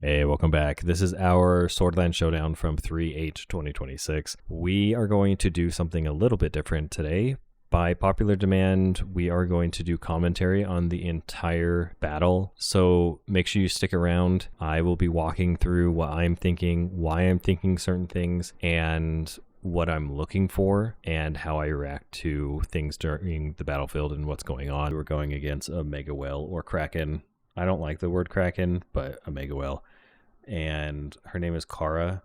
Hey, welcome back. This is our Swordland Showdown from 3/8/2026. We are going to do something a little bit different today. By popular demand, we are going to do commentary on the entire battle, so make sure you stick around. I will be walking through what I'm thinking, why I'm thinking certain things, and what I'm looking for, and how I react to things during the battlefield and what's going on. We're going against a Mega Whale or Kraken. I don't like the word Kraken, but a Mega Whale. And her name is Kara.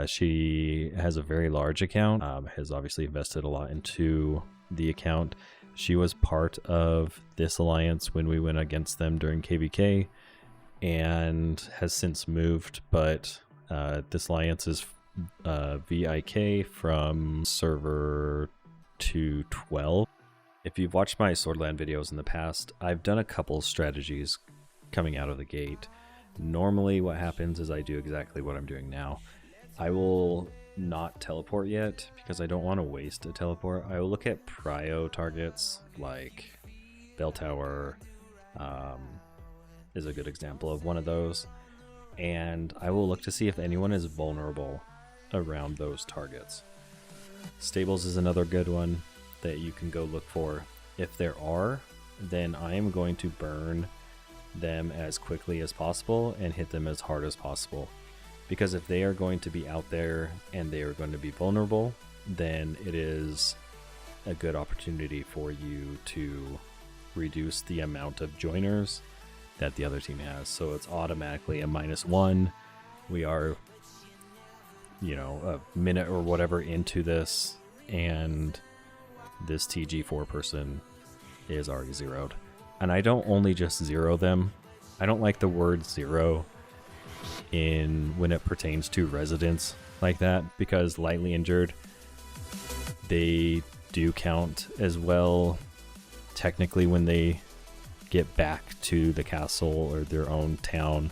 She has a very large account, has obviously invested a lot into the account. She was part of this alliance when we went against them during KVK and has since moved, but this alliance is vIK from server 212. If you've watched my Swordland videos in the past, I've done a couple strategies coming out of the gate. Normally what happens is I do exactly what I'm doing now. I will not teleport yet because I don't want to waste a teleport. I will look at prio targets like Bell Tower is a good example of one of those. And I will look to see if anyone is vulnerable around those targets. Stables is another good one that you can go look for. If there are, then I am going to burn them as quickly as possible and hit them as hard as possible, because if they are going to be out there and they are going to be vulnerable, then it is a good opportunity for you to reduce the amount of joiners that the other team has. So it's automatically a -1. We are, a minute or whatever into this, and this TG4 person is already zeroed. And I don't only just zero them. I don't like the word zero when it pertains to residents like that, because lightly injured, they do count as well technically when they get back to the castle or their own town.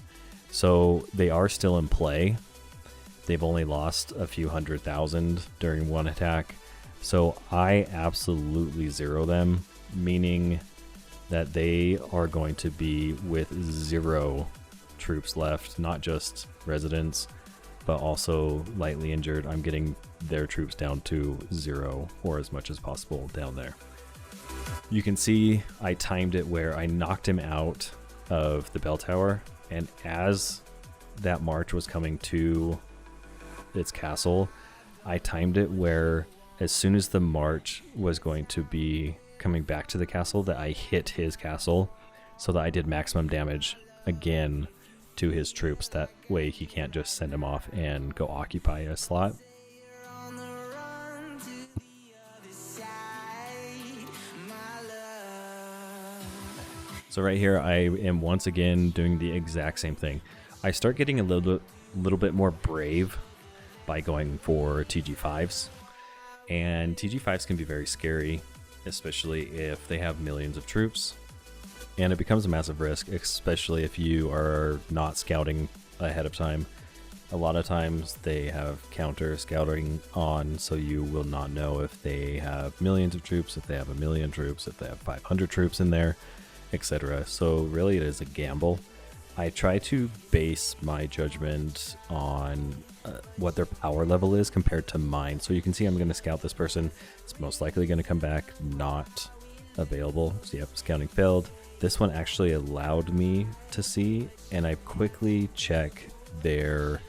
So they are still in play. They've only lost a few 100,000 during one attack. So I absolutely zero them, meaning that they are going to be with 0 troops left, not just residents, but also lightly injured. I'm getting their troops down to 0 or as much as possible down there. You can see I timed it where I knocked him out of the bell tower, and as that march was coming to its castle, I timed it where as soon as the march was going to be coming back to the castle, that I hit his castle so that I did maximum damage again to his troops. That way he can't just send him off and go occupy a slot. So right here I am once again doing the exact same thing. I start getting a little bit more brave by going for TG5s, and TG5s can be very scary, especially if they have millions of troops, and it becomes a massive risk, especially if you are not scouting ahead of time. A lot of times they have counter scouting on, so you will not know if they have millions of troops, if they have 1,000,000 troops, if they have 500 troops in there, etc. So really it is a gamble. I try to base my judgment on what their power level is compared to mine. So you can see I'm going to scout this person. It's most likely going to come back not available. So yep, scouting failed. This one actually allowed me to see, and I quickly check their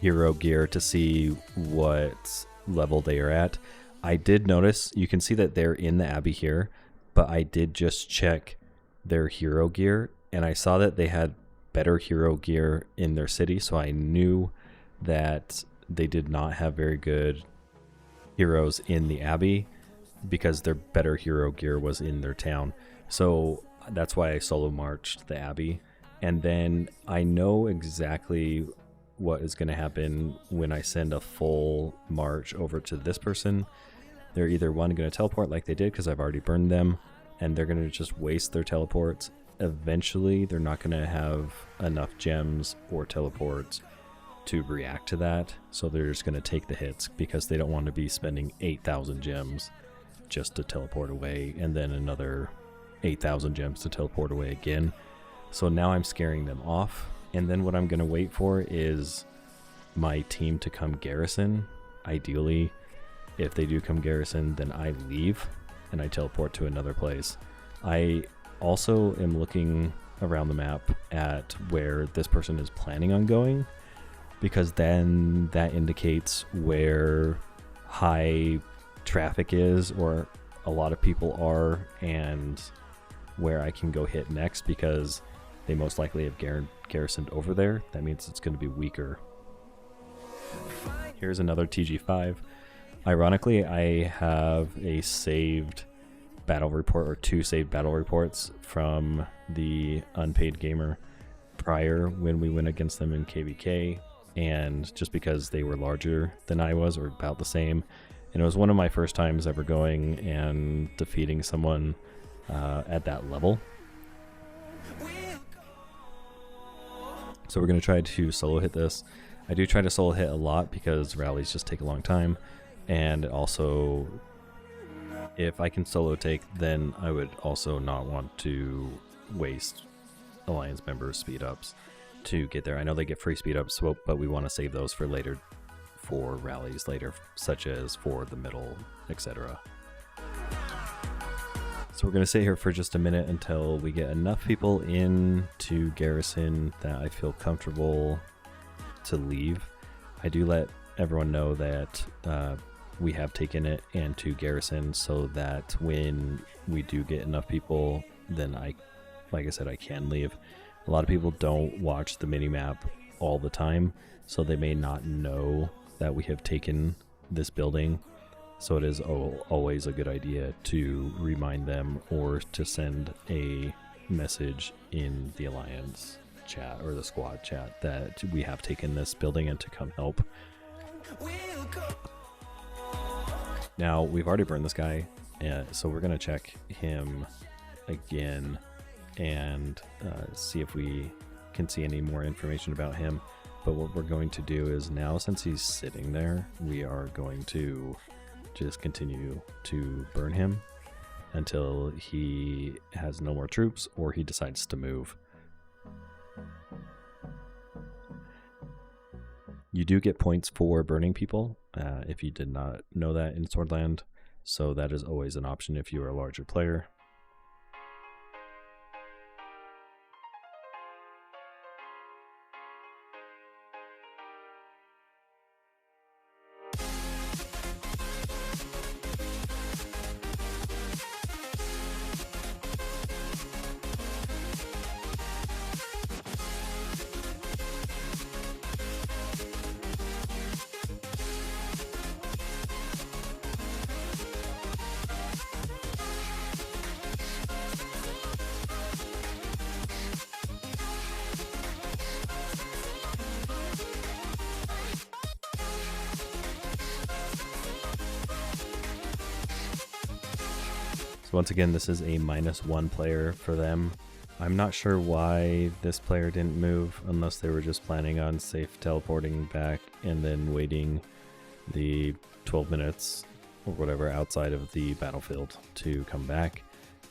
hero gear to see what level they are at. I did notice, you can see that they're in the abbey here, but I did just check their hero gear, and I saw that they had better hero gear in their city, so I knew that they did not have very good heroes in the abbey because their better hero gear was in their town. So that's why I solo marched the abbey. And then I know exactly what is going to happen when I send a full march over to this person. They're either going to teleport like they did because I've already burned them, and they're going to just waste their teleports. Eventually they're not going to have enough gems or teleports to react to that, so they're just going to take the hits because they don't want to be spending 8,000 gems just to teleport away and then another 8,000 gems to teleport away again. So now I'm scaring them off And then what I'm going to wait for is my team to come garrison. Ideally, if they do come garrison, then I leave and I teleport to another place. I also am looking around the map at where this person is planning on going, because then that indicates where high traffic is or a lot of people are, and where I can go hit next, because they most likely have garrisoned over there. That means it's going to be weaker. Here's another TG5. Ironically, I have a saved battle report, or 2 saved battle reports from the unpaid gamer prior when we went against them in KVK, and just because they were larger than I was, or about the same, and it was one of my first times ever going and defeating someone at that level. So we're going to try to solo hit this. I do try to solo hit a lot because rallies just take a long time, and also if I can solo take, then I would also not want to waste Alliance members' speed ups to get there. I know they get free speed ups, but we want to save those for later, for rallies later, such as for the middle, etc. So we're going to sit here for just a minute until we get enough people in to garrison that I feel comfortable to leave. I do let everyone know that we have taken it and to garrison, so that when we do get enough people, then like I said, I can leave. A lot of people don't watch the minimap all the time, so they may not know that we have taken this building. So it is always a good idea to remind them, or to send a message in the Alliance chat or the squad chat that we have taken this building and to come help. Now, we've already burned this guy, so we're going to check him again and see if we can see any more information about him. But what we're going to do is, now since he's sitting there, we are going to just continue to burn him until he has no more troops or he decides to move. You do get points for burning people, if you did not know that in Swordland, so that is always an option if you are a larger player. Once again, this is a -1 player for them. I'm not sure why this player didn't move, unless they were just planning on safe teleporting back and then waiting the 12 minutes or whatever outside of the battlefield to come back.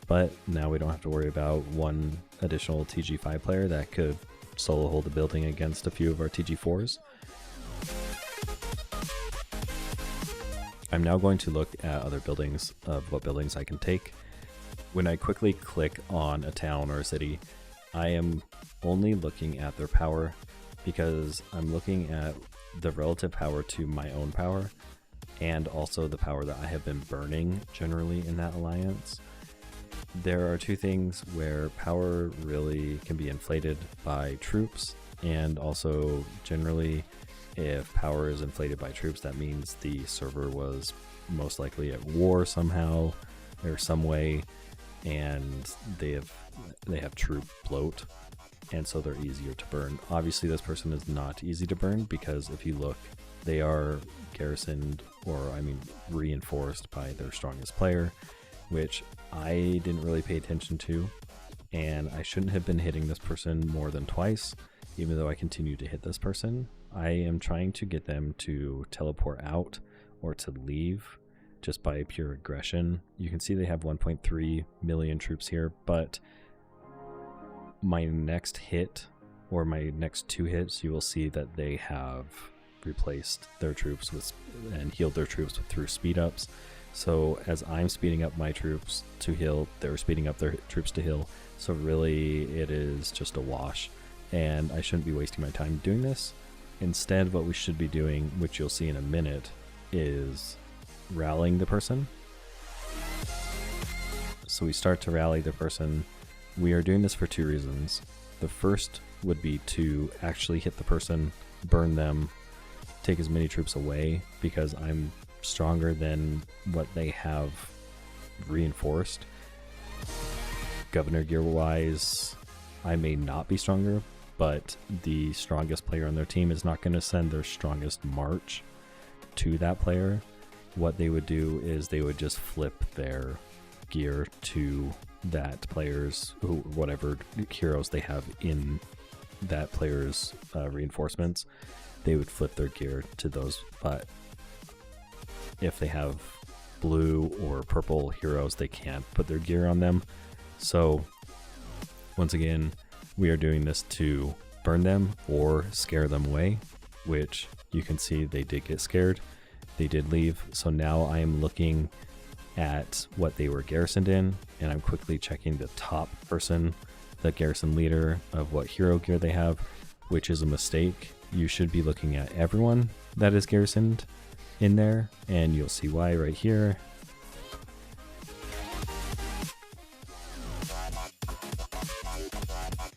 But now we don't have to worry about one additional TG5 player that could solo hold the building against a few of our TG4s. I'm now going to look at other buildings, of what buildings I can take. When I quickly click on a town or a city, I am only looking at their power, because I'm looking at the relative power to my own power, and also the power that I have been burning generally in that alliance. There are two things where power really can be inflated by troops, and also generally if power is inflated by troops, that means the server was most likely at war somehow or some way, and they have troop bloat, and so they're easier to burn. Obviously this person is not easy to burn, because if you look, they are garrisoned, or I mean reinforced by their strongest player, which I didn't really pay attention to, and I shouldn't have been hitting this person more than twice, even though I continue to hit this person. I am trying to get them to teleport out or to leave just by pure aggression. You can see they have 1.3 million troops here, but my next hit or my next 2 hits, you will see that they have replaced their troops with and healed their troops through speed ups. So as I'm speeding up my troops to heal, they're speeding up their troops to heal. So really it is just a wash, and I shouldn't be wasting my time doing this. Instead, what we should be doing, which you'll see in a minute, is rallying the person. So we start to rally the person. We are doing this for 2 reasons. The first would be to actually hit the person, burn them, take as many troops away, because I'm stronger than what they have reinforced. Governor gear wise, I may not be stronger, but the strongest player on their team is not going to send their strongest march to that player. What they would do is they would just flip their gear to that player's, whatever heroes they have in that player's reinforcements. They would flip their gear to those, but if they have blue or purple heroes, they can't put their gear on them. So once again, we are doing this to burn them or scare them away, which you can see they did get scared. They did leave. So now I am looking at what they were garrisoned in, and I'm quickly checking the top person, the garrison leader, of what hero gear they have, which is a mistake. You should be looking at everyone that is garrisoned in there, and you'll see why right here.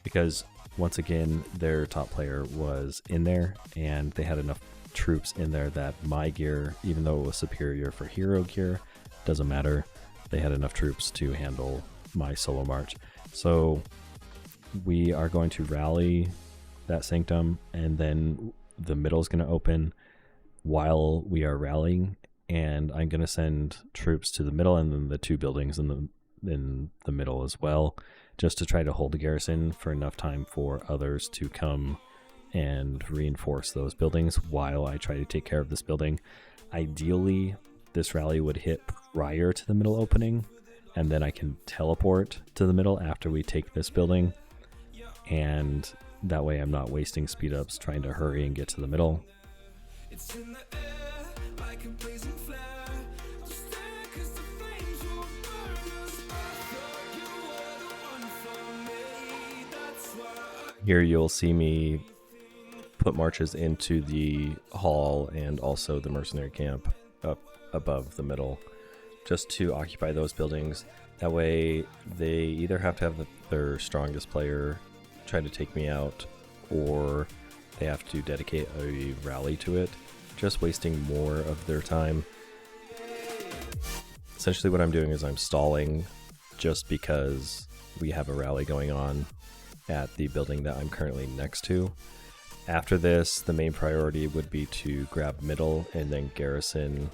Because once again, their top player was in there, and they had enough troops in there that my gear, even though it was superior for hero gear, doesn't matter. They had enough troops to handle my solo march. So we are going to rally that sanctum, and then the middle is going to open while we are rallying, and I'm going to send troops to the middle and then the 2 buildings in the middle as well, just to try to hold the garrison for enough time for others to come and reinforce those buildings while I try to take care of this building. Ideally, this rally would hit prior to the middle opening, and then I can teleport to the middle after we take this building, and that way I'm not wasting speed ups trying to hurry and get to the middle. It's in the air, like a blazing flare. Just there 'cause the flames will burn us. I thought you were the one for me. That's why. Here you'll see me put marches into the hall and also the mercenary camp up above the middle, just to occupy those buildings. That way they either have to have their strongest player try to take me out, or they have to dedicate a rally to it, just wasting more of their time. Essentially what I'm doing is I'm stalling just because we have a rally going on at the building that I'm currently next to. After this, the main priority would be to grab middle and then garrison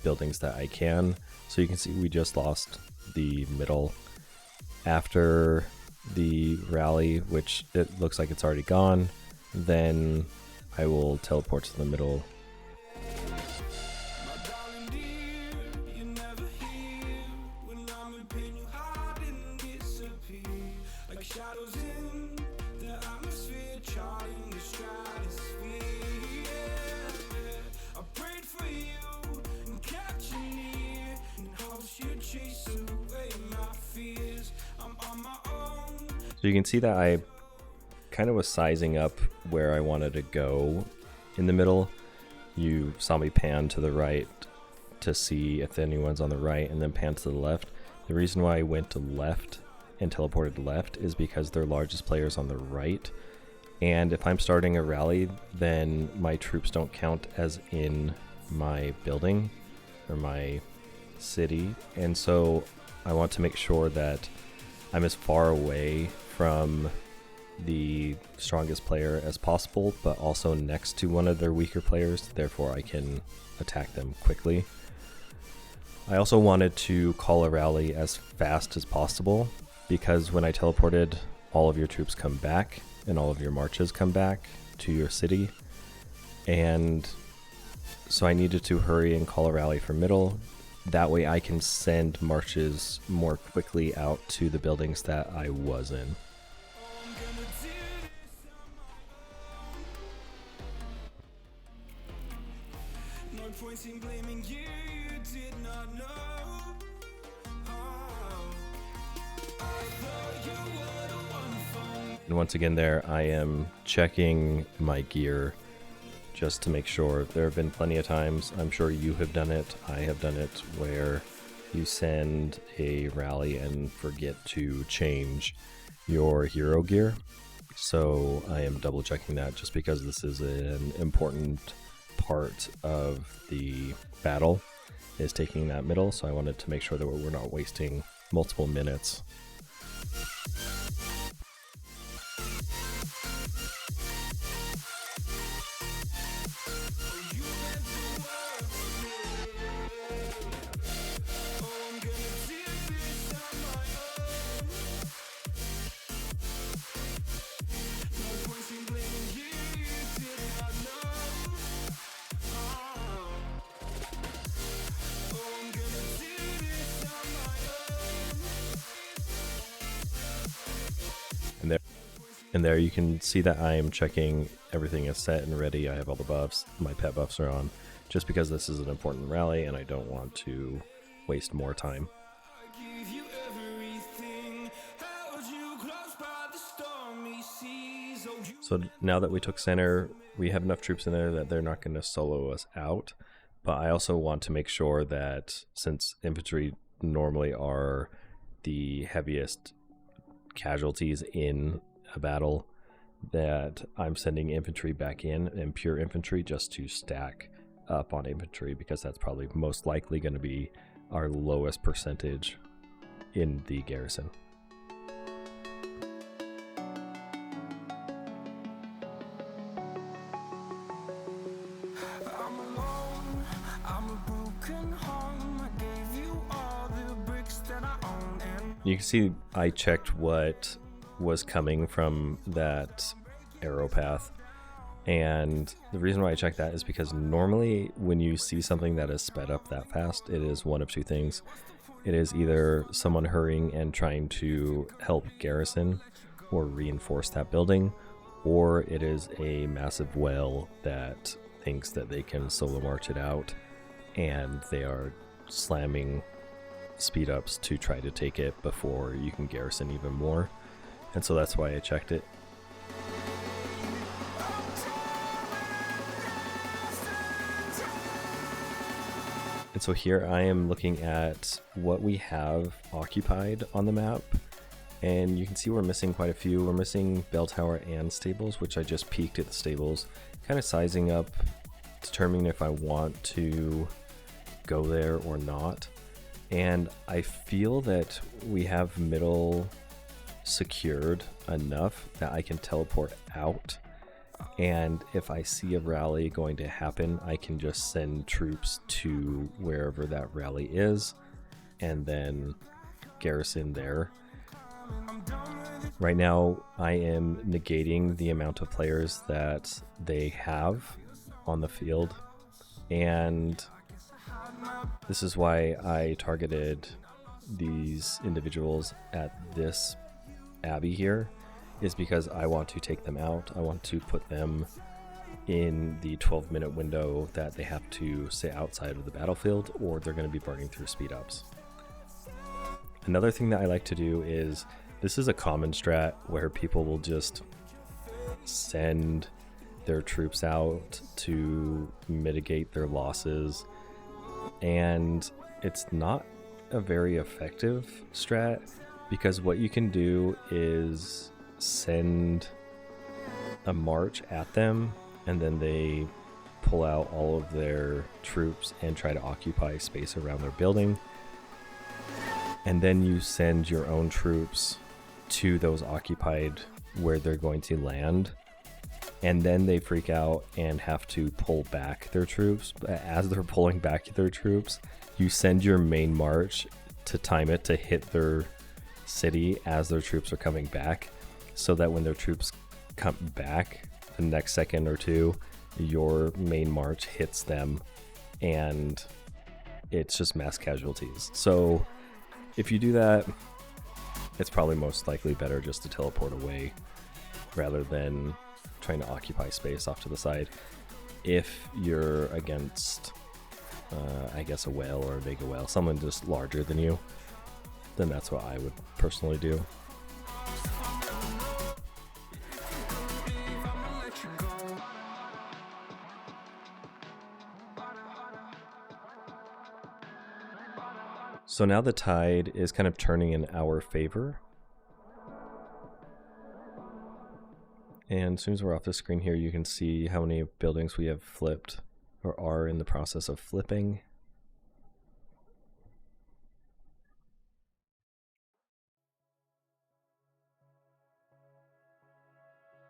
buildings that I can. So you can see we just lost the middle. After the rally, which it looks like it's already gone, then I will teleport to the middle. So you can see that I kind of was sizing up where I wanted to go in the middle. You saw me pan to the right to see if anyone's on the right, and then pan to the left. The reason why I went to left and teleported left is because their largest player is on the right, and if I'm starting a rally, then my troops don't count as in my building or my city, and so I want to make sure that I'm as far away from the strongest player as possible, but also next to one of their weaker players, therefore I can attack them quickly. I also wanted to call a rally as fast as possible, because when I teleported, all of your troops come back and all of your marches come back to your city, and so I needed to hurry and call a rally for middle. That way I can send marches more quickly out to the buildings that I was in. And once again there, I am checking my gear just to make sure. There have been plenty of times, I'm sure you have done it, I have done it, where you send a rally and forget to change your hero gear. So I am double checking that just because this is an important part of the battle, is taking that middle. So I wanted to make sure that we're not wasting multiple minutes. And there you can see that I am checking everything is set and ready. I have all the buffs, my pet buffs are on, just because this is an important rally and I don't want to waste more time. So now that we took center, we have enough troops in there that they're not going to solo us out. But I also want to make sure that, since infantry normally are the heaviest casualties in a battle, that I'm sending infantry back in and pure infantry just to stack up on infantry, because that's probably most likely going to be our lowest percentage in the garrison. You can see I checked what was coming from that arrow path, and the reason why I checked that is because normally when you see something that is sped up that fast, it is one of two things. It is either someone hurrying and trying to help garrison or reinforce that building, or it is a massive whale that thinks that they can solo march it out and they are slamming speed ups to try to take it before you can garrison even more. And so that's why I checked it. And so here I am looking at what we have occupied on the map, and you can see we're missing quite a few. We're missing bell tower and stables, which I just peeked at the stables, kind of sizing up, determining if I want to go there or not. And I feel that we have middle secured enough that I can teleport out, and if I see a rally going to happen, I can just send troops to wherever that rally is and then garrison there. Right now I am negating the amount of players that they have on the field, and this is why I targeted these individuals at this abbey here, is because I want to take them out. I want to put them in the 12-minute window that they have to sit outside of the battlefield, or they're going to be burning through speed ups. Another thing that I like to do is, this is a common strat where people will just send their troops out to mitigate their losses, and it's not a very effective strat, because what you can do is send a march at them and then they pull out all of their troops and try to occupy space around their building, and then you send your own troops to those occupied where they're going to land, and then they freak out and have to pull back their troops. But as they're pulling back their troops, you send your main march to time it to hit their city as their troops are coming back, so that when their troops come back the next second or two, your main march hits them and it's just mass casualties. So if you do that, it's probably most likely better just to teleport away rather than trying to occupy space off to the side. If you're against I guess a whale or a mega whale, someone just larger than you, then that's what I would personally do. So now the tide is kind of turning in our favor. And as soon as we're off the screen here, you can see how many buildings we have flipped or are in the process of flipping.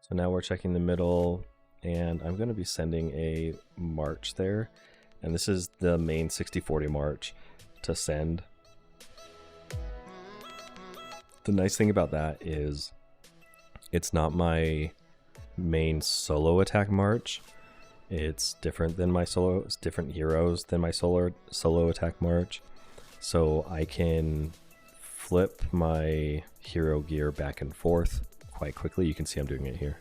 So now we're checking the middle, and I'm going to be sending a march there. And this is the main 60-40 march to send. The nice thing about that is it's not my main solo attack march. It's different than my solo, it's different heroes than my solo attack march. So I can flip my hero gear back and forth quite quickly. You can see I'm doing it here.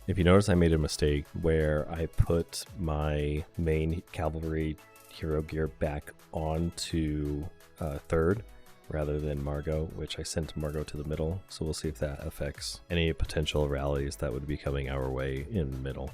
If you notice, I made a mistake where I put my main cavalry hero gear back onto third rather than Margot, which I sent Margot to the middle. So we'll see if that affects any potential rallies that would be coming our way in middle.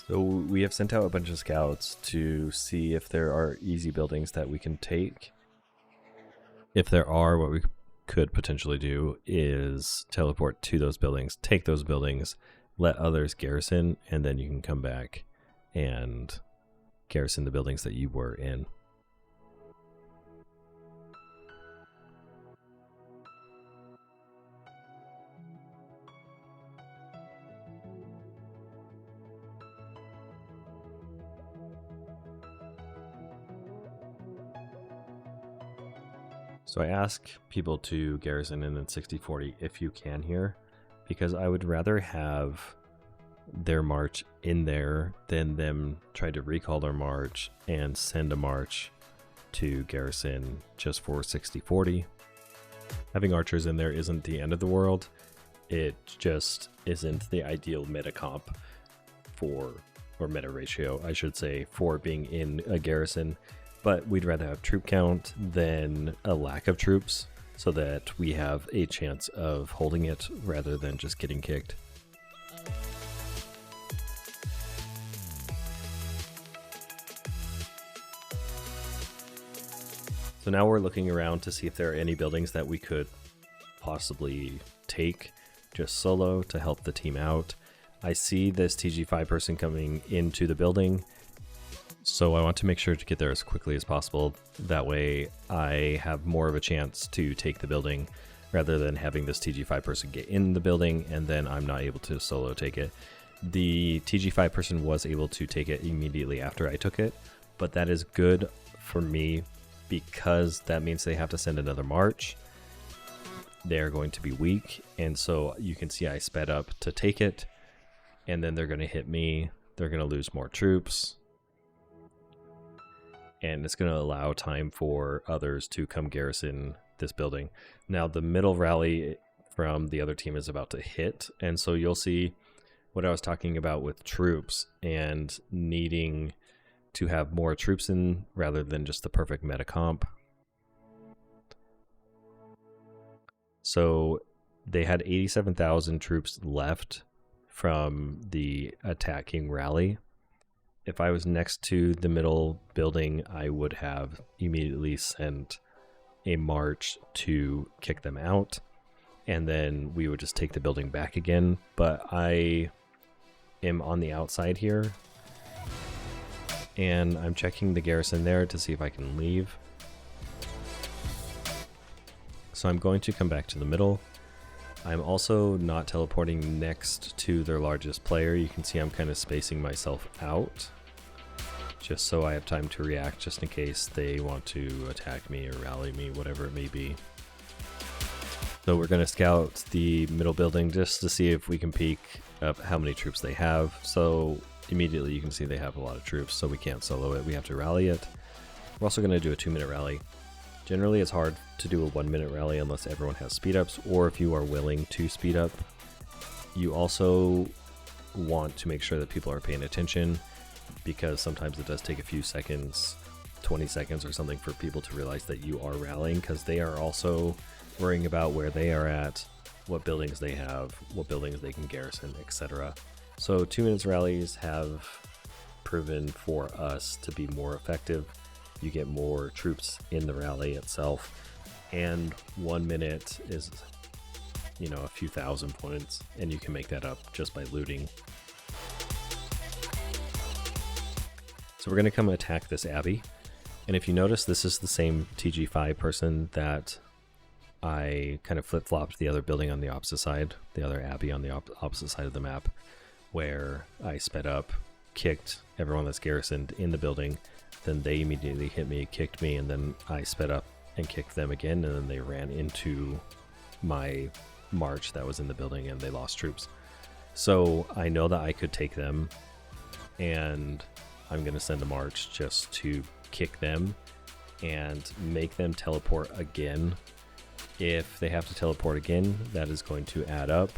So we have sent out a bunch of scouts to see if there are easy buildings that we can take. If there are, what we could potentially do is teleport to those buildings, take those buildings, let others garrison, and then you can come back and garrison the buildings that you were in. So I ask people to garrison in 60-40 if you can here, because I would rather have their march in there than them try to recall their march and send a march to garrison just for 60-40. Having archers in there isn't the end of the world. It just isn't the ideal meta comp for, or meta ratio, I should say, for being in a garrison. But we'd rather have troop count than a lack of troops, so that we have a chance of holding it rather than just getting kicked. So now we're looking around to see if there are any buildings that we could possibly take just solo to help the team out. I see this TG5 person coming into the building, so I want to make sure to get there as quickly as possible. That way I have more of a chance to take the building rather than having this TG5 person get in the building and then I'm not able to solo take it. The TG5 person was able to take it immediately after I took it, but that is good for me because that means they have to send another march. They're going to be weak, and so you can see I sped up to take it, and then they're going to hit me. They're going to lose more troops. and it's going to allow time for others to come garrison this building. Now the middle rally from the other team is about to hit, and so you'll see what I was talking about with troops and needing to have more troops in rather than just the perfect meta comp. So they had 87,000 troops left from the attacking rally. If I was next to the middle building, I would have immediately sent a march to kick them out, and then we would just take the building back again. But I am on the outside here, and I'm checking the garrison there to see if I can leave. So I'm going to come back to the middle. I'm also not teleporting next to their largest player. You can see I'm kind of spacing myself out, just so I have time to react, just in case they want to attack me or rally me, whatever it may be. So we're going to scout the middle building just to see if we can peek up how many troops they have. So immediately you can see they have a lot of troops, so we can't solo it. We have to rally it. We're also going to do a 2-minute rally. Generally it's hard to do a 1-minute rally unless everyone has speed ups, or if you are willing to speed up. You also want to make sure that people are paying attention, because sometimes it does take a few seconds, 20 seconds or something, for people to realize that you are rallying, because they are also worrying about where they are at, what buildings they have, what buildings they can garrison, etc. So 2 minutes rallies have proven for us to be more effective. You get more troops in the rally itself, and 1 minute is, you know, a few thousand points, and you can make that up just by looting. So we're going to come attack this abbey, and if you notice, this is the same TG5 person that I kind of flip-flopped the other building on the opposite side, the other abbey on the opposite side of the map, where I sped up, kicked everyone that's garrisoned in the building, then they immediately hit me, kicked me, and then I sped up and kicked them again, and then they ran into my march that was in the building and they lost troops. So I know that I could take them, and I'm going to send a march just to kick them and make them teleport again. If they have to teleport again, that is going to add up,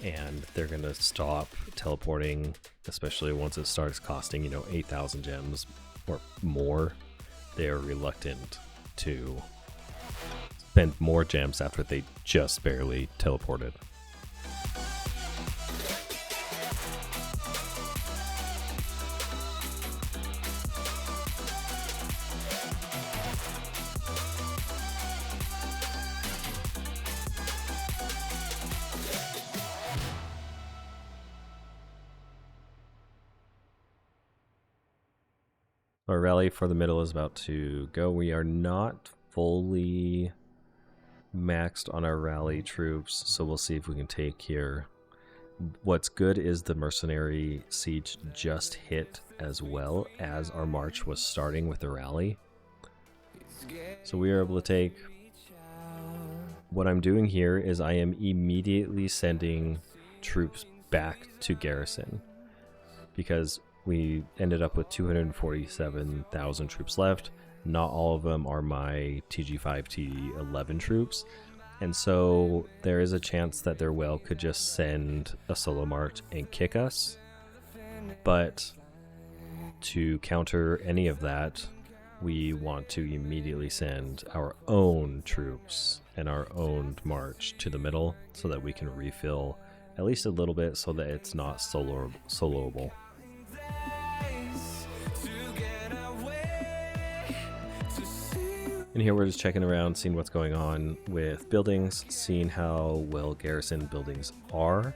and they're going to stop teleporting, especially once it starts costing, 8,000 gems or more. They are reluctant to spend more gems after they just barely teleported. Our rally for the middle is about to go. We are not fully maxed on our rally troops, so we'll see if we can take here. What's good is the mercenary siege just hit as well as our march was starting with the rally. So we are able to take. What I'm doing here is I am immediately sending troops back to Garrison, because we ended up with 247,000 troops left. Not all of them are my TG5, TG11 troops. And so there is a chance that their whale could just send a solo march and kick us. But to counter any of that, we want to immediately send our own troops and our own march to the middle so that we can refill at least a little bit so that it's not soloable. And here we're just checking around, seeing what's going on with buildings, seeing how well garrisoned buildings are.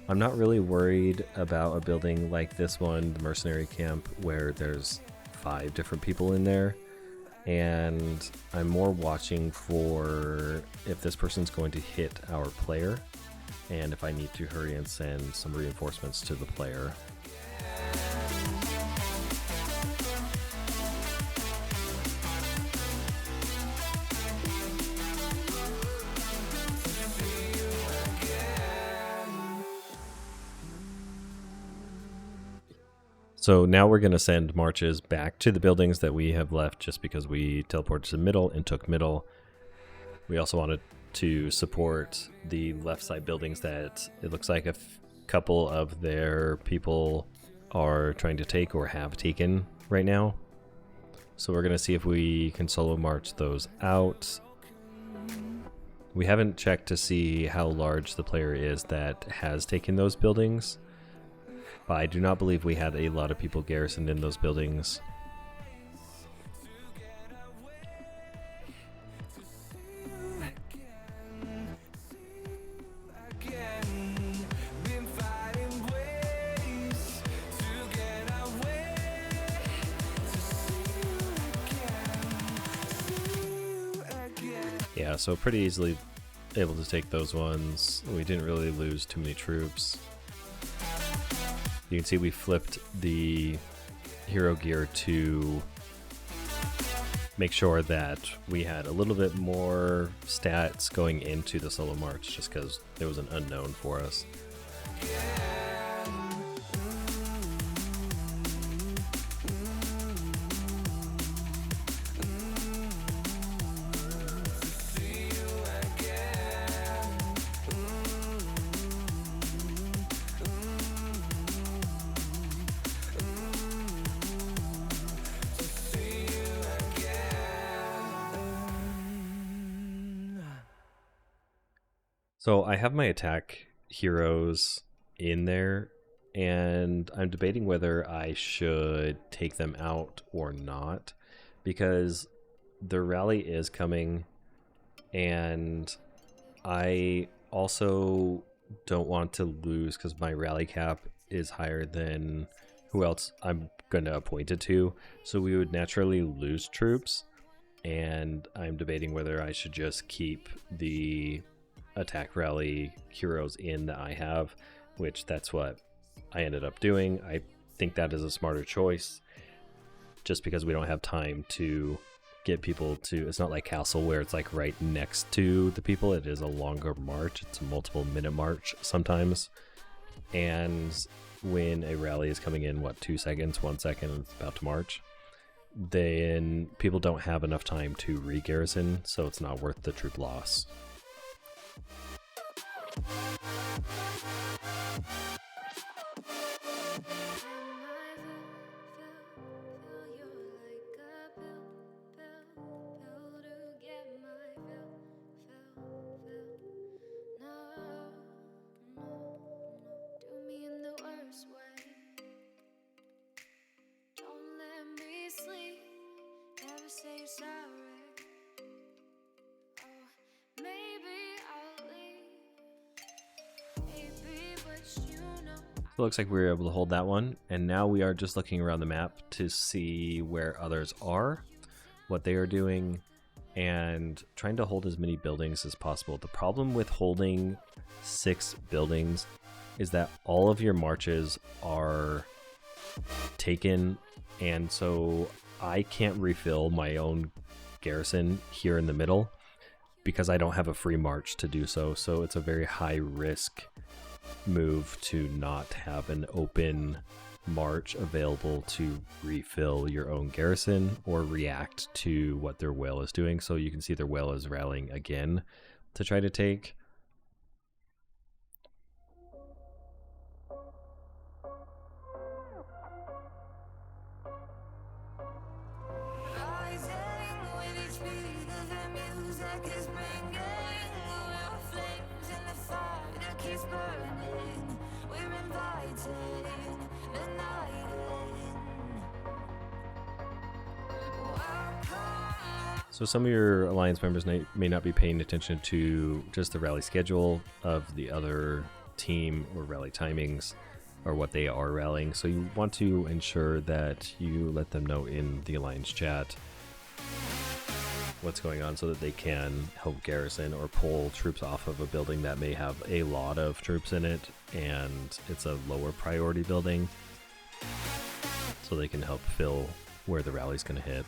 I'm not really worried about a building like this one, the mercenary camp, where there's 5 different people in there. And I'm more watching for if this person's going to hit our player, and if I need to hurry and send some reinforcements to the player. So now we're going to send marches back to the buildings that we have left just because we teleported to the middle and took middle. We also wanted to support the left side buildings that it looks like a couple of their people are trying to take or have taken right now. So we're going to see if we can solo march those out. We haven't checked to see how large the player is that has taken those buildings. But I do not believe we had a lot of people garrisoned in those buildings. Yeah, so pretty easily able to take those ones. We didn't really lose too many troops. You can see we flipped the hero gear to make sure that we had a little bit more stats going into the solo march just because it was an unknown for us. So I have my attack heroes in there, and I'm debating whether I should take them out or not, because the rally is coming, and I also don't want to lose because my rally cap is higher than who else I'm going to appoint it to, so we would naturally lose troops, and I'm debating whether I should just keep the attack rally heroes in that I have, which that's what I ended up doing. I think that is a smarter choice just because we don't have time to get people to, it's not like Castle where it's like right next to the people. It is a longer march. It's a multiple minute march sometimes, and when a rally is coming in 2 seconds, 1 second, it's about to march, then people don't have enough time to re-garrison, so it's not worth the troop loss. So it looks like we were able to hold that one, and now we are just looking around the map to see where others are, what they are doing, and trying to hold as many buildings as possible. The problem with holding 6 buildings is that all of your marches are taken, and so I can't refill my own garrison here in the middle because I don't have a free march to do so. So it's a very high risk move to not have an open march available to refill your own garrison or react to what their whale is doing. So you can see their whale is rallying again to try to take. So some of your alliance members may not be paying attention to just the rally schedule of the other team or rally timings or what they are rallying. So you want to ensure that you let them know in the alliance chat what's going on so that they can help garrison or pull troops off of a building that may have a lot of troops in it and it's a lower priority building, so they can help fill where the rally's going to hit.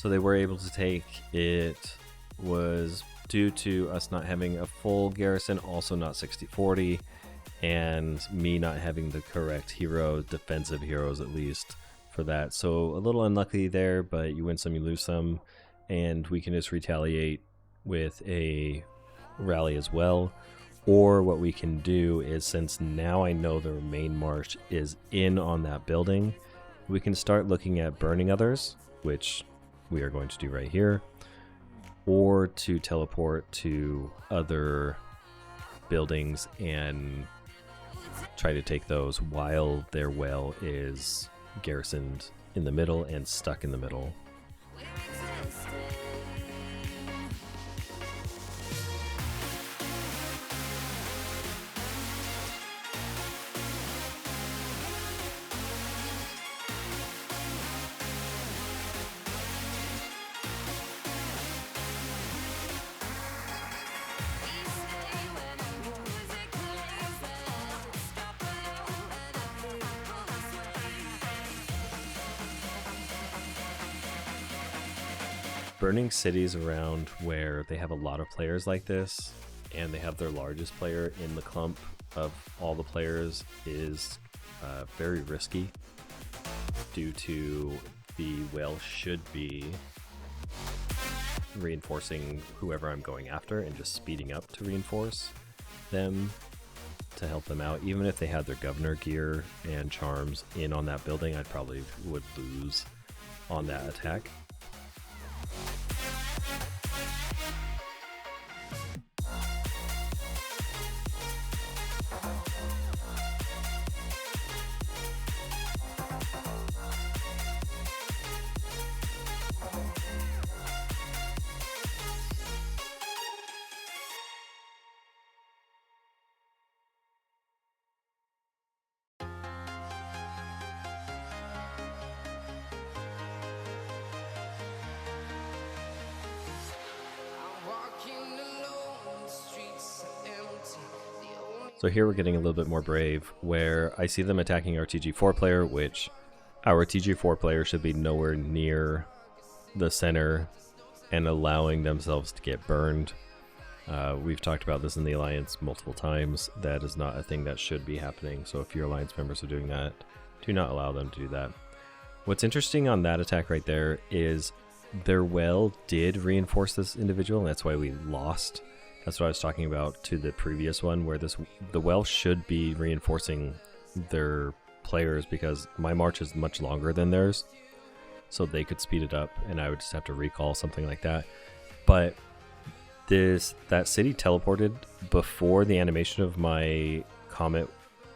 So they were able to take it. Was due to us not having a full garrison, also not 60-40, and me not having the correct heroes, defensive heroes at least, for that. So a little unlucky there, but you win some, you lose some, and we can just retaliate with a rally as well. Or what we can do is, since now I know the main march is in on that building, we can start looking at burning others, which we are going to do right here, or to teleport to other buildings and try to take those while their well is garrisoned in the middle and stuck in the middle. Burning cities around where they have a lot of players like this, and they have their largest player in the clump of all the players, is very risky, due to the well should be reinforcing whoever I'm going after and just speeding up to reinforce them to help them out. Even if they had their governor gear and charms in on that building, I probably would lose on that attack. So here we're getting a little bit more brave, where I see them attacking our TG4 player, which our TG4 player should be nowhere near the center and allowing themselves to get burned. We've talked about this in the Alliance multiple times. That is not a thing that should be happening. So if your Alliance members are doing that, do not allow them to do that. What's interesting on that attack right there is their well did reinforce this individual, and that's why we lost. That's what I was talking about to the previous one, where the well should be reinforcing their players, because my march is much longer than theirs, so they could speed it up, and I would just have to recall something like that. But that city teleported before the animation of my Comet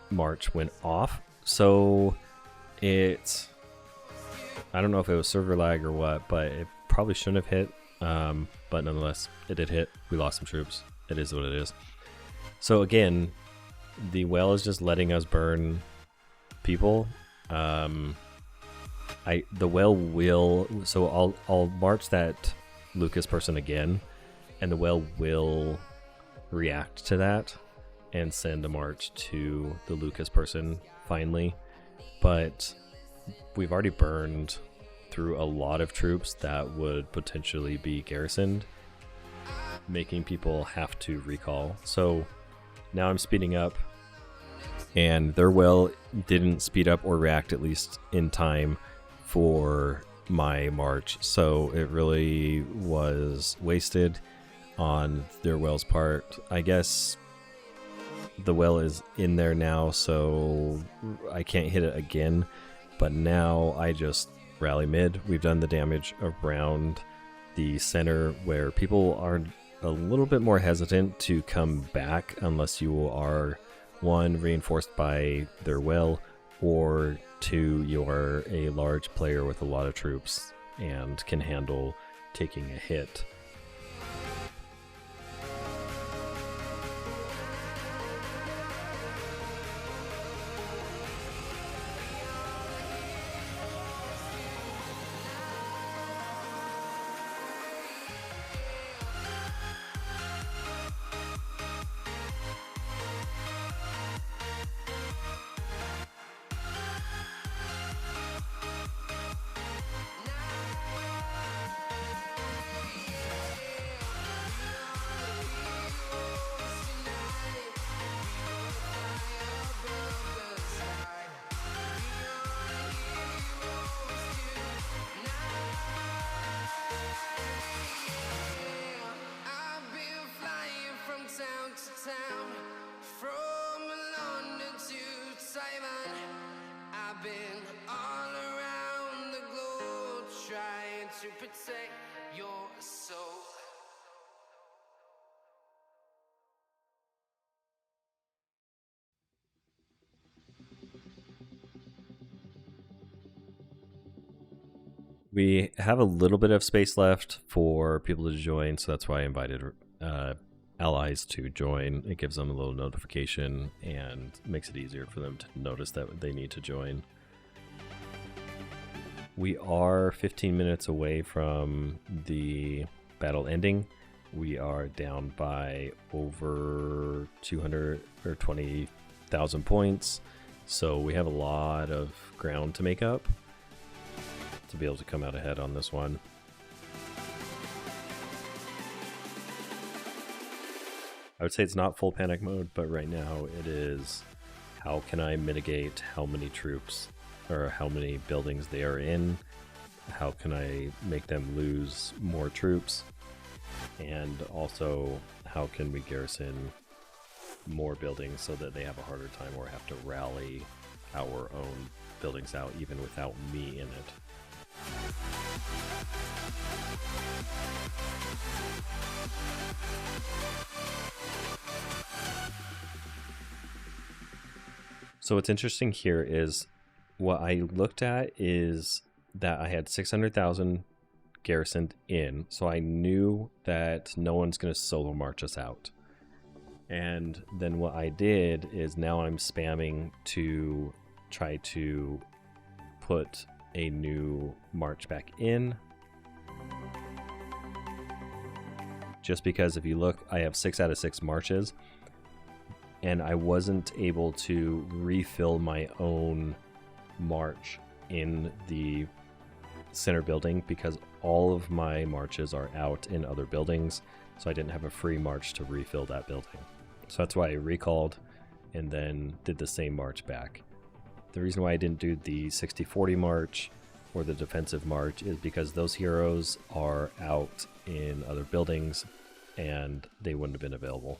march went off, so I don't know if it was server lag or what, but it probably shouldn't have hit. But nonetheless, it did hit. We lost some troops. It is what it is. So again, the well is just letting us burn people. The well will. So I'll march that Lucas person again, and the well will react to that and send a march to the Lucas person finally. But we've already burned through a lot of troops that would potentially be garrisoned, making people have to recall. So now I'm speeding up, and their well didn't speed up or react, at least in time, for my march. So it really was wasted on their well's part. I guess the well is in there now, so I can't hit it again, but now I just rally mid. We've done the damage around the center, where people are a little bit more hesitant to come back unless you are, one, reinforced by their well, or two, you are a large player with a lot of troops and can handle taking a hit. to protect your soul. We have a little bit of space left for people to join, so that's why I invited allies to join. It gives them a little notification and makes it easier for them to notice that they need to join. We are 15 minutes away from the battle ending. We are down by over 200 or 20,000 points, so we have a lot of ground to make up to be able to come out ahead on this one. I would say it's not full panic mode, but right now it is how can I mitigate how many troops or how many buildings they are in, how can I make them lose more troops, and also how can we garrison more buildings so that they have a harder time or have to rally our own buildings out even without me in it. So what's interesting here is what I looked at is that I had 600,000 garrisoned in, so I knew that no one's going to solo march us out. And then what I did is now I'm spamming to try to put a new march back in. Just because if you look, I have 6 out of 6 marches, and I wasn't able to refill my own march in the center building because all of my marches are out in other buildings, so I didn't have a free march to refill that building. So that's why I recalled and then did the same march back. The reason why I didn't do the 60-40 march or the defensive march is because those heroes are out in other buildings and they wouldn't have been available.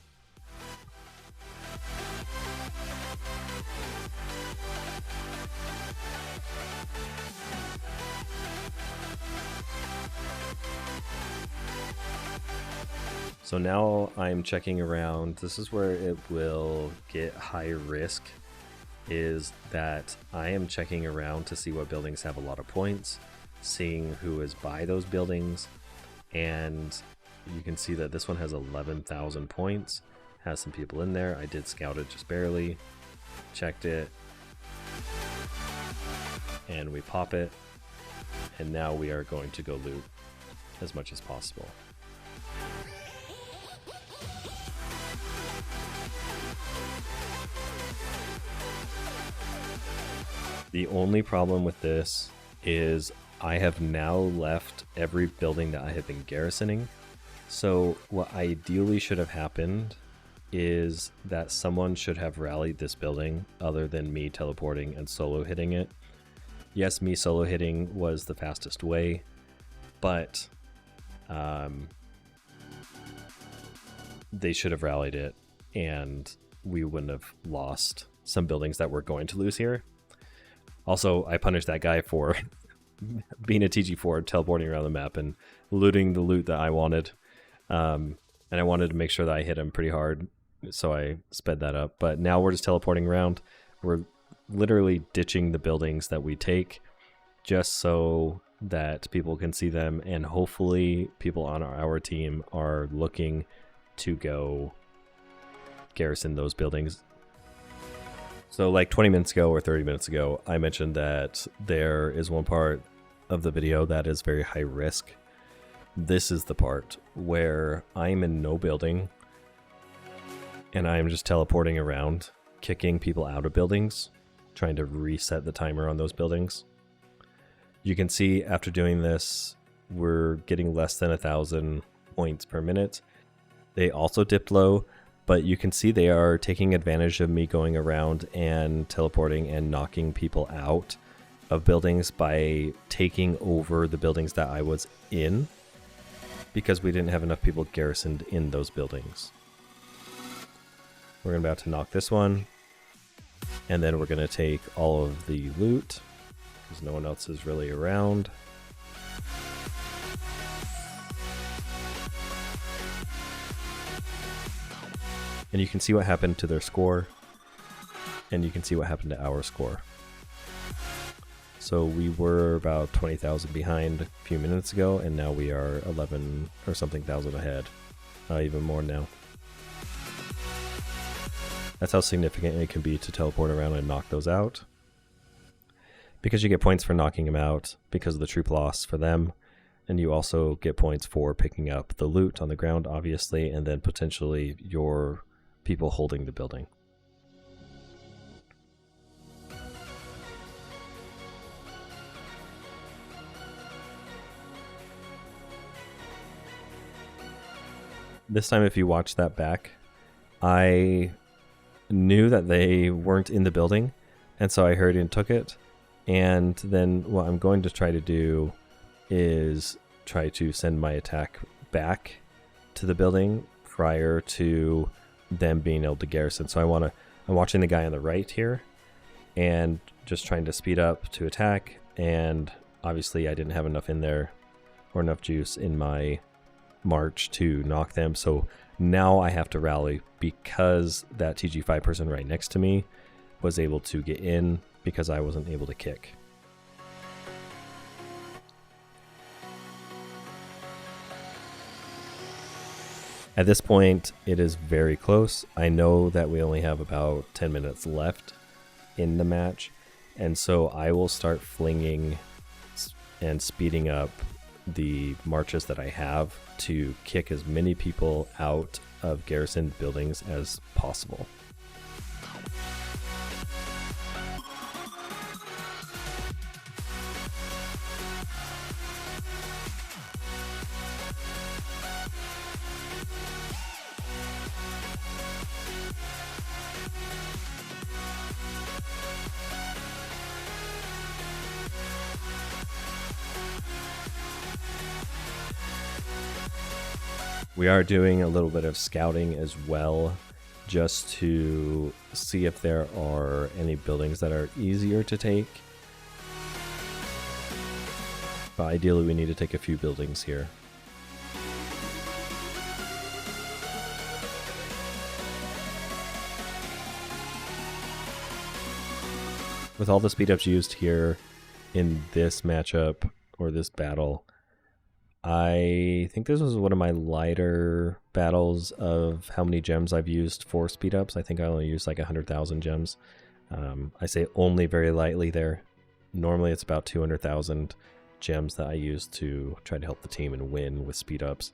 So now I'm checking around. This is where it will get high risk, is that I am checking around to see what buildings have a lot of points, seeing who is by those buildings, and you can see that this one has 11,000 points, has some people in there. I did scout it just barely, checked it, and we pop it, and now we are going to go loot as much as possible. The only problem with this is I have now left every building that I have been garrisoning. So what ideally should have happened is that someone should have rallied this building other than me teleporting and solo hitting it. Yes, me solo hitting was the fastest way, but they should have rallied it and we wouldn't have lost some buildings that we're going to lose here. Also, I punished that guy for being a TG4, teleporting around the map and looting the loot that I wanted. And I wanted to make sure that I hit him pretty hard, so I sped that up. But now we're just teleporting around. We're literally ditching the buildings that we take just so that people can see them, and hopefully people on our team are looking to go garrison those buildings. So like 20 minutes ago or 30 minutes ago, I mentioned that there is one part of the video that is very high risk. This is the part where I'm in no building and I'm just teleporting around, kicking people out of buildings, trying to reset the timer on those buildings. You can see after doing this, we're getting less than 1,000 points per minute. They also dipped low, but you can see they are taking advantage of me going around and teleporting and knocking people out of buildings by taking over the buildings that I was in because we didn't have enough people garrisoned in those buildings. We're about to knock this one, and then we're going to take all of the loot because no one else is really around. And you can see what happened to their score, and you can see what happened to our score. So we were about 20,000 behind a few minutes ago, and now we are 11 or something thousand ahead. Even more now. That's how significant it can be to teleport around and knock those out. Because you get points for knocking them out because of the troop loss for them, and you also get points for picking up the loot on the ground, obviously, and then potentially your people holding the building. This time, if you watch that back, I knew that they weren't in the building, and so I hurried and took it. And then what I'm going to try to do is try to send my attack back to the building prior to them being able to garrison. So I'm watching the guy on the right here and just trying to speed up to attack. And obviously I didn't have enough in there or enough juice in my march to knock them. So now I have to rally because that TG5 person right next to me was able to get in because I wasn't able to kick. At this point, it is very close. I know that we only have about 10 minutes left in the match, and so I will start flinging and speeding up the marches that I have to kick as many people out of garrison buildings as possible. We are doing a little bit of scouting as well, just to see if there are any buildings that are easier to take. But ideally we need to take a few buildings here. With all the speed ups used here in this matchup or this battle, I think this was one of my lighter battles of how many gems I've used for speed ups. I think I only used like 100,000 gems. I say only very lightly there. Normally it's about 200,000 gems that I use to try to help the team and win with speed ups.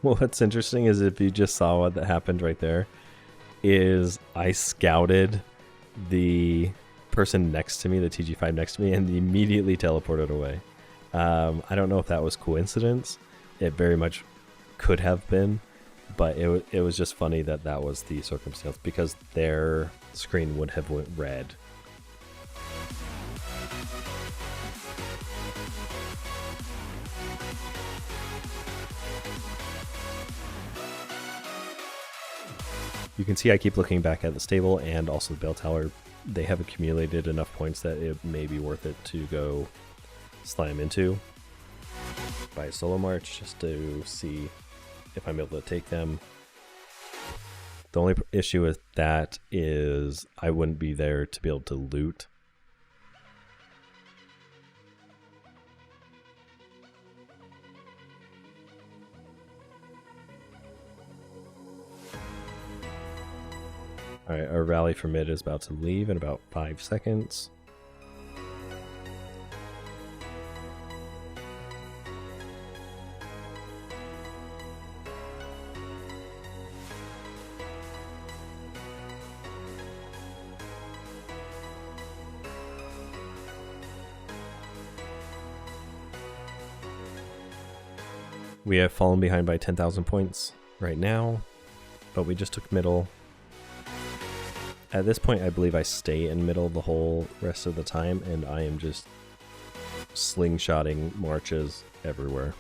Well, what's interesting is if you just saw what that happened right there, is I scouted the person next to me, the TG5 next to me, and immediately teleported away. I don't know if that was coincidence. It very much could have been, but it was just funny that that was the circumstance because their screen would have went red. You can see I keep looking back at the stable and also the bell tower. They have accumulated enough points that it may be worth it to go slam into by a solo march just to see if I'm able to take them. The only issue with that is I wouldn't be there to be able to loot. Alright, our rally for mid is about to leave in about 5 seconds. We have fallen behind by 10,000 points right now, but we just took middle. At this point, I believe I stay in middle the whole rest of the time, and I am just slingshotting marches everywhere.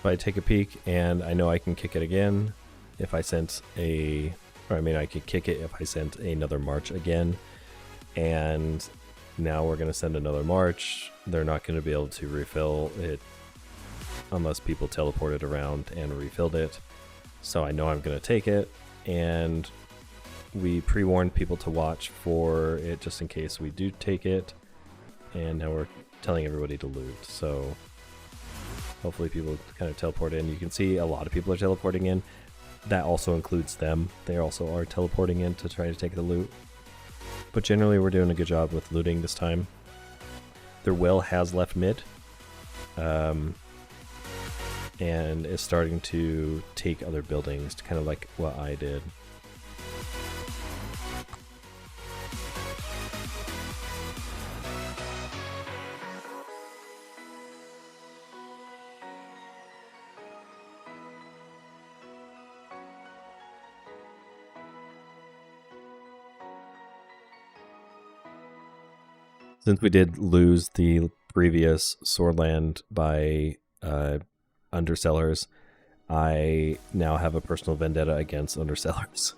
So I take a peek and I know I can kick it again if I sent a, or I mean I could kick it if I sent another march again. And now we're going to send another march. They're not going to be able to refill it unless people teleported around and refilled it. So I know I'm going to take it, and we pre-warned people to watch for it just in case we do take it. And now we're telling everybody to loot. So hopefully people kind of teleport in. You can see a lot of people are teleporting in. That also includes them. They also are teleporting in to try to take the loot. But generally we're doing a good job with looting this time. Their well has left mid. And is starting to take other buildings, kind of like what I did. Since we did lose the previous Swordland by undersellers, I now have a personal vendetta against undersellers.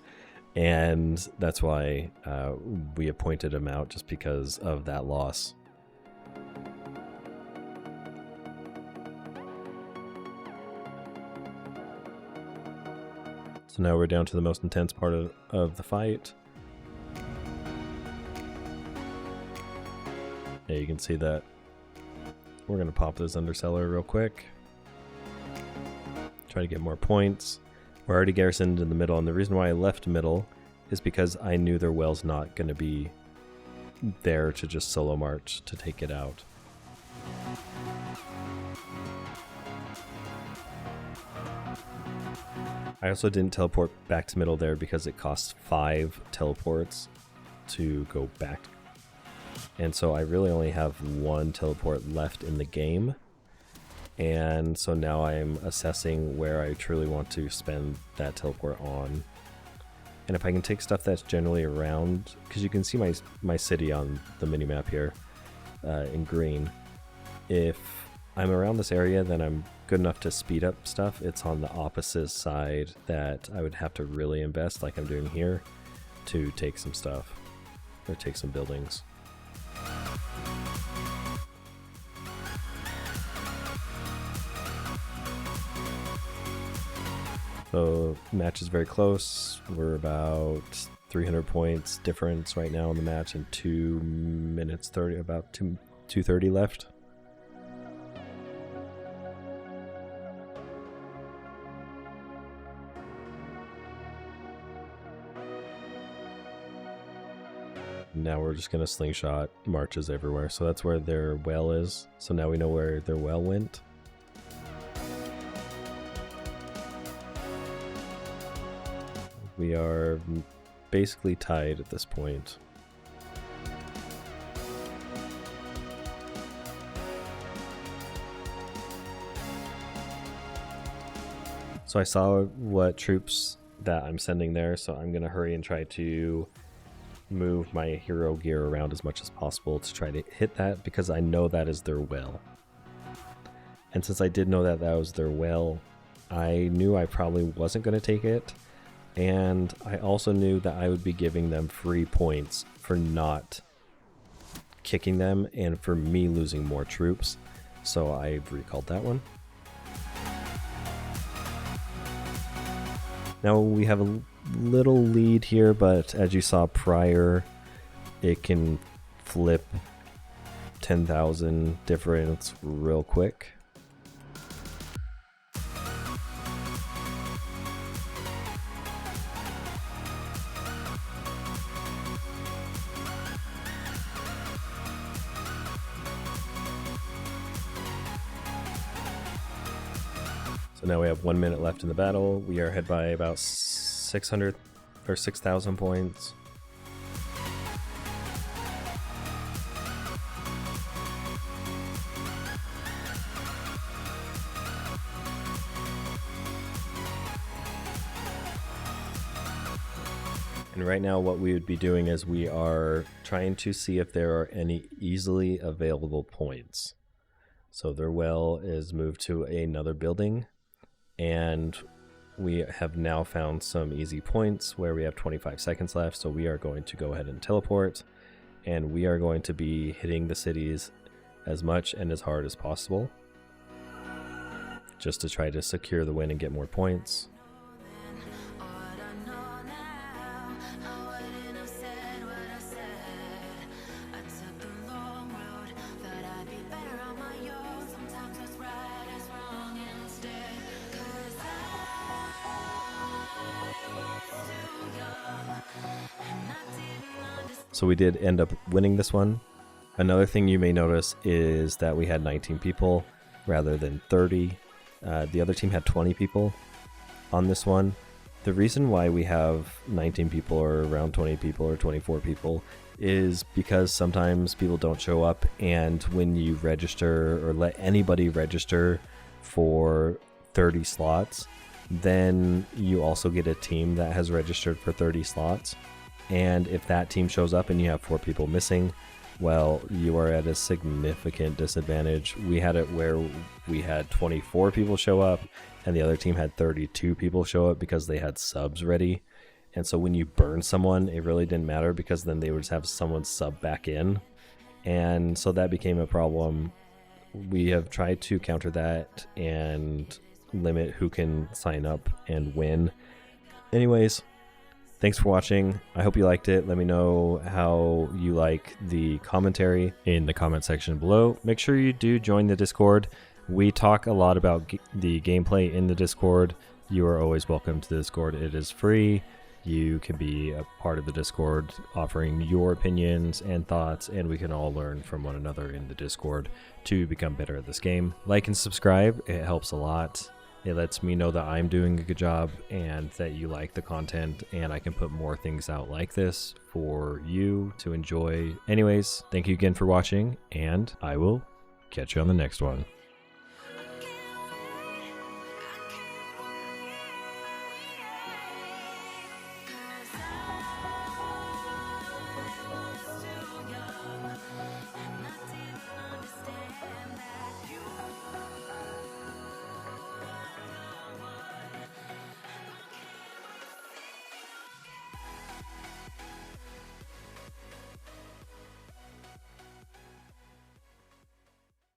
And that's why we appointed him out, just because of that loss. So now we're down to the most intense part of the fight. Yeah, you can see that we're going to pop this underseller real quick. Try to get more points. We're already garrisoned in the middle, and the reason why I left middle is because I knew their well's not going to be there to just solo march to take it out. I also didn't teleport back to middle there because it costs 5 teleports to go back. And so I really only have 1 teleport left in the game. And so now I'm assessing where I truly want to spend that teleport on. And if I can take stuff that's generally around, because you can see my city on the minimap here in green. If I'm around this area, then I'm good enough to speed up stuff. It's on the opposite side that I would have to really invest, like I'm doing here, to take some stuff or take some buildings. So match is very close. We're about 300 points difference right now in the match, and 2 minutes 30, about 2:30 left. Now we're just gonna slingshot marches everywhere. So that's where their well is. So now we know where their well went. We are basically tied at this point. So I saw what troops that I'm sending there, so I'm going to hurry and try to move my hero gear around as much as possible to try to hit that, because I know that is their well. And since I did know that that was their well, I knew I probably wasn't going to take it. And I also knew that I would be giving them free points for not kicking them and for me losing more troops. So I recalled that one. Now we have a little lead here, but as you saw prior, it can flip 10,000 difference real quick. So now we have 1 minute left in the battle. We are ahead by about 600 or 6,000 points. And right now what we would be doing is we are trying to see if there are any easily available points. So their well is moved to another building, and we have now found some easy points where we have 25 seconds left. So we are going to go ahead and teleport, and we are going to be hitting the cities as much and as hard as possible just to try to secure the win and get more points. So we did end up winning this one. Another thing you may notice is that we had 19 people rather than 30. The other team had 20 people on this one. The reason why we have 19 people or around 20 people or 24 people is because sometimes people don't show up, and when you register or let anybody register for 30 slots, then you also get a team that has registered for 30 slots. And if that team shows up and you have 4 people missing, well, you are at a significant disadvantage. We had it where we had 24 people show up and the other team had 32 people show up because they had subs ready. And so when you burn someone, it really didn't matter because then they would just have someone sub back in. And so that became a problem. We have tried to counter that and limit who can sign up and win. Anyways, thanks for watching. I hope you liked it. Let me know how you like the commentary in the comment section below. Make sure you do join the Discord. We talk a lot about the gameplay in the Discord. You are always welcome to the Discord. It is free. You can be a part of the Discord offering your opinions and thoughts, and we can all learn from one another in the Discord to become better at this game. Like and subscribe. It helps a lot. It lets me know that I'm doing a good job and that you like the content, and I can put more things out like this for you to enjoy. Anyways, thank you again for watching, and I will catch you on the next one.